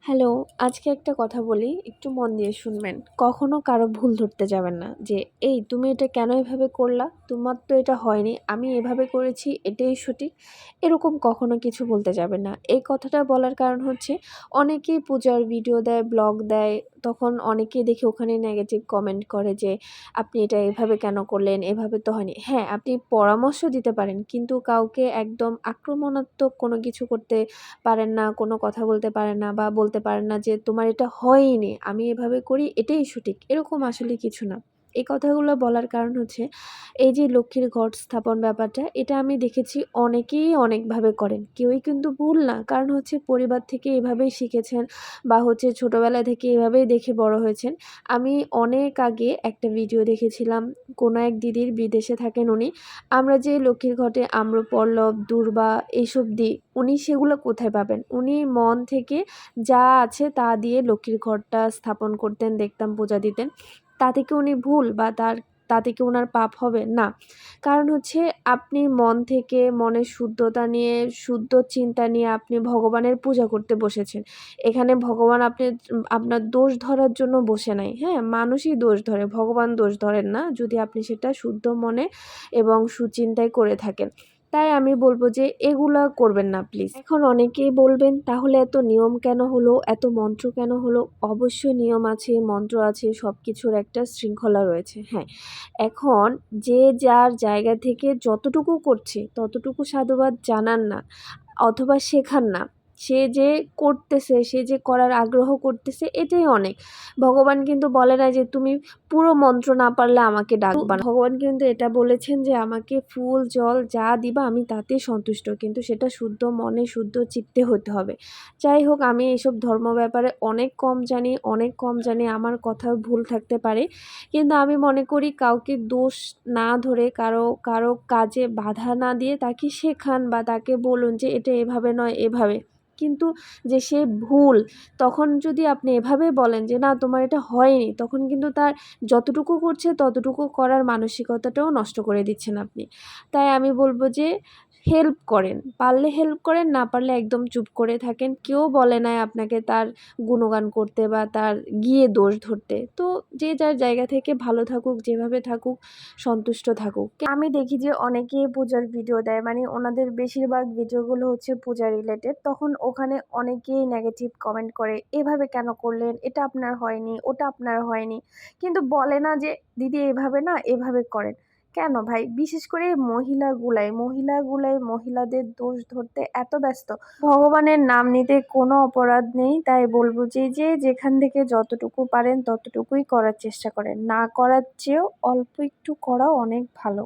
Hello, আজকে একটা কথা বলি, একটু মন দিয়ে শুনবেন। কখনো কারো ভুল ধরতে যাবেন না যে, "এই তুমি এটা কেন এভাবে করলা? তোমার তো এটা হয়নি। আমি এভাবে করেছি, এটাই সঠিক।" এরকম কখনো কিছু বলতে যাবেন না। এই কথাটা বলার কারণ হচ্ছে, অনেকেই পূজার ভিডিও দেয়, ব্লগ দেয়। তখন অনেকেই দেখি ওখানে নেগেটিভ কমেন্ট করে যে, "আপনি এটা এভাবে কেন করলেন? এভাবে তো হয়নি।" হ্যাঁ, আপনি পরামর্শ দিতে পারেন, কিন্তু কাউকে একদম আক্রমণাত্মক কোনো কিছু করতে পারেন না, কোনো কথা বলতে পারেন না বা বলতে পারেন না যে, "তোমার এটা হয়ইনি, আমি এভাবে করি এটাই সঠিক।" এরকম আসলে কিছু না। এই কথাগুলো বলার কারণ হচ্ছে, এই যে লক্ষ্মীর ঘট স্থাপন ব্যাপারটা, এটা আমি দেখেছি অনেকেই অনেকভাবে করেন। কেউই কিন্তু ভুল না। কারণ হচ্ছে পরিবার থেকে এভাবেই শিখেছেন বা হচ্ছে ছোটোবেলা থেকে এভাবেই দেখে বড় হয়েছেন। আমি অনেক আগে একটা ভিডিও দেখেছিলাম, কোনো এক দিদির, বিদেশে থাকেন উনি। আমরা যে লক্ষ্মীর ঘটে আম্রপল্লব, দূর্বা এইসব দিই, উনি সেগুলো কোথায় পাবেন? উনি মন থেকে যা আছে তা দিয়ে লক্ষ্মীর ঘরটা স্থাপন করতেন, দেখতাম পূজা দিতেন। তাতে কি উনি ভুল বা তাতে কি উনার পাপ হবে? না। কারণ হচ্ছে আপনি মন থেকে মনের শুদ্ধতা নিয়ে, শুদ্ধ চিন্তা নিয়ে আপনি ভগবানের পূজা করতে বসেছেন। এখানে ভগবান আপনার দোষ ধরার জন্য বসে নাই, হ্যাঁ? মানুষই দোষ ধরে, ভগবান দোষ ধরেন না, যদি আপনি সেটা শুদ্ধ মনে এবং সুচিন্তায় করে থাকেন। তাই আমি বলব যে এগুলা করবেন না প্লিজ। এখন অনেকেই বলবেন, তাহলে এত নিয়ম কেন হলো? এত মন্ত্র কেন হলো? অবশ্যই নিয়ম আছে, মন্ত্র আছে, সবকিছুর একটা শৃঙ্খলা রয়েছে। হ্যাঁ, এখন যে যার জায়গা থেকে যতটুকু করছে ততটুকু সাধুবাদ জানান না অথবা শেখান না। সে যে করতেছে, সে যে করার আগ্রহ করতেছে এটাই অনেক। ভগবান কিন্তু বলে না যে তুমি পুরো মন্ত্র না পারলে আমাকে ডাকবা না। ভগবান কিন্তু এটা বলেছেন যে আমাকে ফুল, জল যা দিবা আমি তাতেই সন্তুষ্ট। কিন্তু সেটা শুদ্ধ মনে, শুদ্ধ চিত্তে হতে হবে। যাই হোক, আমি এসব ধর্ম ব্যাপারে অনেক কম জানি, অনেক কম জানি। আমার কথাও ভুল থাকতে পারে। কিন্তু আমি মনে করি কাউকে দোষ না ধরে, কারো কাজে বাধা না দিয়ে তাকে শেখান বা তাকে বলুন যে এটা এভাবে নয় এভাবে। কিন্তু যে সে ভুল, তখন যদি আপনি এভাবে বলেন যে না তোমার এটা হয়নি, তখন কিন্তু তার যতটুকু করছে ততটুকু করার মানসিকতাটাও নষ্ট করে দিচ্ছেন আপনি। তাই আমি বলব যে হেল্প করেন। পারলে হেল্প করেন, না পারলে একদম চুপ করে থাকেন। কেউ বলে নাই আপনাকে তার গুণগান করতে বা তার গিয়ে দোষ ধরতে। তো যে যার জায়গা থেকে ভালো থাকুক, যেভাবে থাকুক, সন্তুষ্ট থাকুক। আমি দেখি যে অনেকেই পূজার ভিডিও দেয়, মানে ওনাদের বেশিরভাগ ভিডিওগুলো হচ্ছে পূজা রিলেটেড। তখন ওখানে অনেকেই নেগেটিভ কমেন্ট করে, "এভাবে কেন করলেন? এটা আপনার হয়নি, ওটা আপনার হয়নি।" কিন্তু বলে না যে, "দিদি এভাবে না, এভাবে করেন।" কেন ভাই? বিশেষ করে মহিলাদের দোষ ধরতে এত ব্যস্ত। ভগবানের নাম নিতে কোনো অপরাধ নেই। তাই বলব যে, যে যেখান থেকে যতটুকু পারেন ততটুকুই করার চেষ্টা করেন। না করার চেয়েও অল্প একটু করা অনেক ভালো।